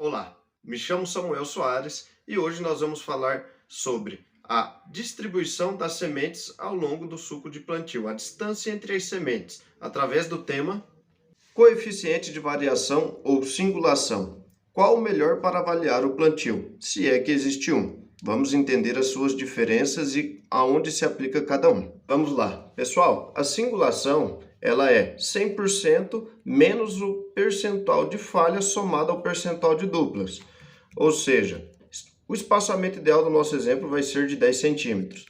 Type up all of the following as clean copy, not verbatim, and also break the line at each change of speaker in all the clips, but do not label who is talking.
Olá, me chamo Samuel Soares e hoje nós vamos falar sobre a distribuição das sementes ao longo do suco de plantio, a distância entre as sementes, através do tema coeficiente de variação ou singulação. Qual o melhor para avaliar o plantio, se é que existe um? Vamos entender as suas diferenças e aonde se aplica cada um. Vamos lá. Pessoal, a singulação ela é 100% menos o percentual de falha somado ao percentual de duplas. Ou seja, o espaçamento ideal do nosso exemplo vai ser de 10 centímetros.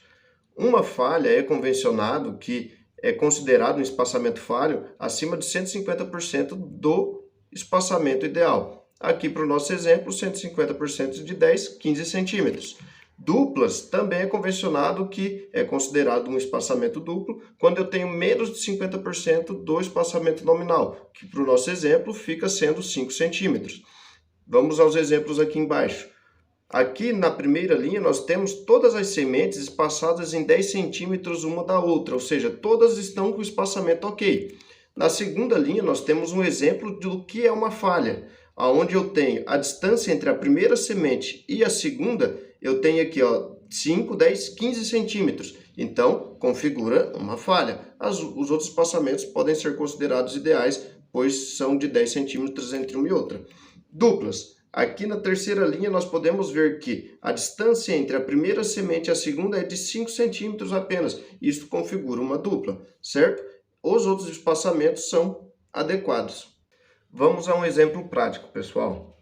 Uma falha é convencionado que é considerado um espaçamento falho acima de 150% do espaçamento ideal. Aqui para o nosso exemplo, 150% de 10, 15 centímetros. Duplas também é convencionado que é considerado um espaçamento duplo quando eu tenho menos de 50% do espaçamento nominal, que para o nosso exemplo fica sendo 5 centímetros. Vamos aos exemplos aqui embaixo. Aqui na primeira linha nós temos todas as sementes espaçadas em 10 centímetros uma da outra, ou seja, todas estão com espaçamento ok. Na segunda linha nós temos um exemplo do que é uma falha, onde eu tenho a distância entre a primeira semente e a segunda, eu tenho aqui 5, 10, 15 centímetros. Então, configura uma falha. Os outros espaçamentos podem ser considerados ideais, pois são de 10 centímetros entre uma e outra. Duplas. Aqui na terceira linha nós podemos ver que a distância entre a primeira semente e a segunda é de 5 centímetros apenas. Isso configura uma dupla, certo? Os outros espaçamentos são adequados. Vamos a um exemplo prático, pessoal.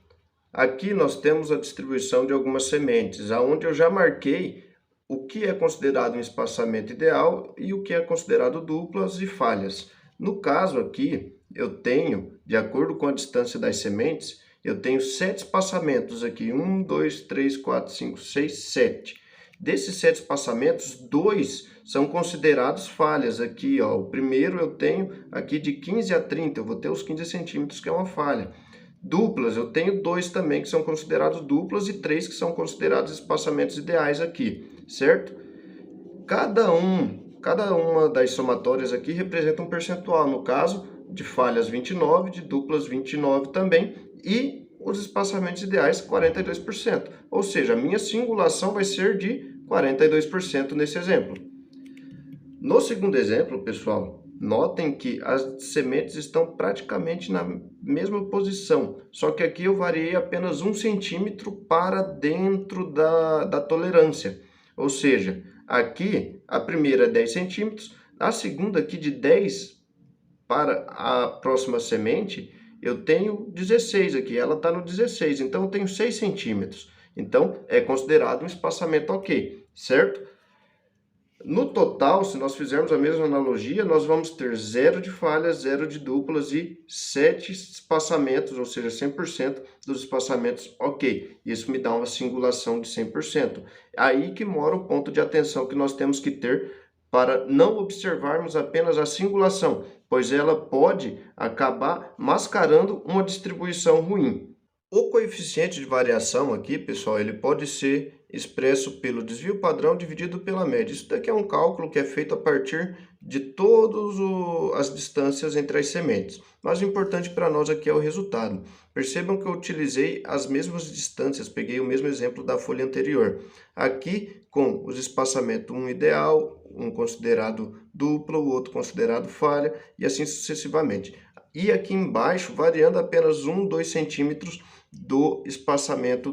Aqui nós temos a distribuição de algumas sementes, onde eu já marquei o que é considerado um espaçamento ideal e o que é considerado duplas e falhas. No caso aqui, eu tenho, de acordo com a distância das sementes, eu tenho 7 espaçamentos aqui, 1, 2, 3, 4, 5, 6, 7. Desses 7 espaçamentos, 2 são considerados falhas aqui, o primeiro eu tenho aqui de 15 a 30, eu vou ter os 15 centímetros que é uma falha. Duplas, eu tenho 2 também que são considerados duplas e 3 que são considerados espaçamentos ideais aqui, certo? Cada uma das somatórias aqui representa um percentual, no caso, de falhas 29, de duplas 29 também, e os espaçamentos ideais 42%. Ou seja, a minha singulação vai ser de 42% nesse exemplo. No segundo exemplo, pessoal, notem que as sementes estão praticamente na mesma posição, só que aqui eu variei apenas 1 centímetro para dentro da tolerância. Ou seja, aqui a primeira é 10 centímetros, a segunda aqui de 10 para a próxima semente, eu tenho 16 aqui, ela está no 16, então eu tenho 6 centímetros. Então, é considerado um espaçamento ok, certo? No total, se nós fizermos a mesma analogia, nós vamos ter 0 de falhas, 0 de duplas e 7 espaçamentos, ou seja, 100% dos espaçamentos ok. Isso me dá uma singulação de 100%. Aí que mora o ponto de atenção que nós temos que ter para não observarmos apenas a singulação, pois ela pode acabar mascarando uma distribuição ruim. O coeficiente de variação aqui, pessoal, ele pode ser expresso pelo desvio padrão dividido pela média. Isso daqui é um cálculo que é feito a partir de todas as distâncias entre as sementes. Mas o importante para nós aqui é o resultado. Percebam que eu utilizei as mesmas distâncias, peguei o mesmo exemplo da folha anterior. Aqui, com os espaçamentos, um ideal, um considerado duplo, o outro considerado falha, e assim sucessivamente. E aqui embaixo, variando apenas 1, 2 centímetros do espaçamento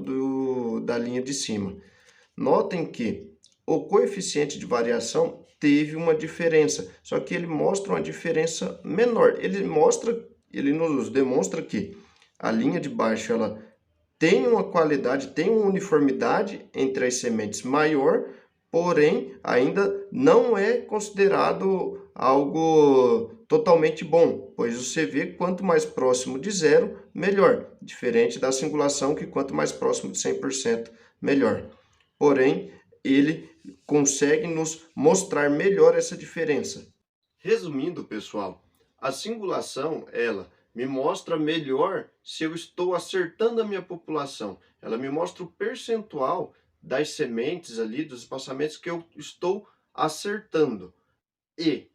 da linha de cima. Notem que o coeficiente de variação teve uma diferença, só que ele mostra uma diferença menor. Ele nos demonstra que a linha de baixo ela tem uma qualidade, tem uma uniformidade entre as sementes maior, porém ainda não é considerado algo totalmente bom, pois o CV, quanto mais próximo de zero, melhor, diferente da singulação, que quanto mais próximo de 100%, melhor. Porém, ele consegue nos mostrar melhor essa diferença. Resumindo, pessoal, a singulação, ela me mostra melhor se eu estou acertando a minha população. Ela me mostra o percentual das sementes ali, dos espaçamentos que eu estou acertando. E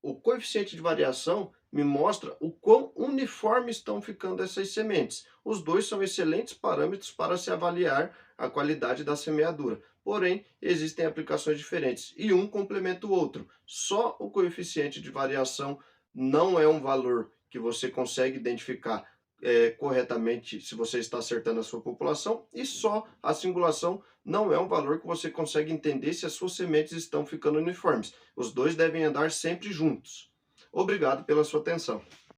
o coeficiente de variação me mostra o quão uniformes estão ficando essas sementes. Os dois são excelentes parâmetros para se avaliar a qualidade da semeadura. Porém, existem aplicações diferentes e um complementa o outro. Só o coeficiente de variação não é um valor que você consegue identificar corretamente se você está acertando a sua população, e só a singulação não é um valor que você consegue entender se as suas sementes estão ficando uniformes. Os dois devem andar sempre juntos. Obrigado pela sua atenção.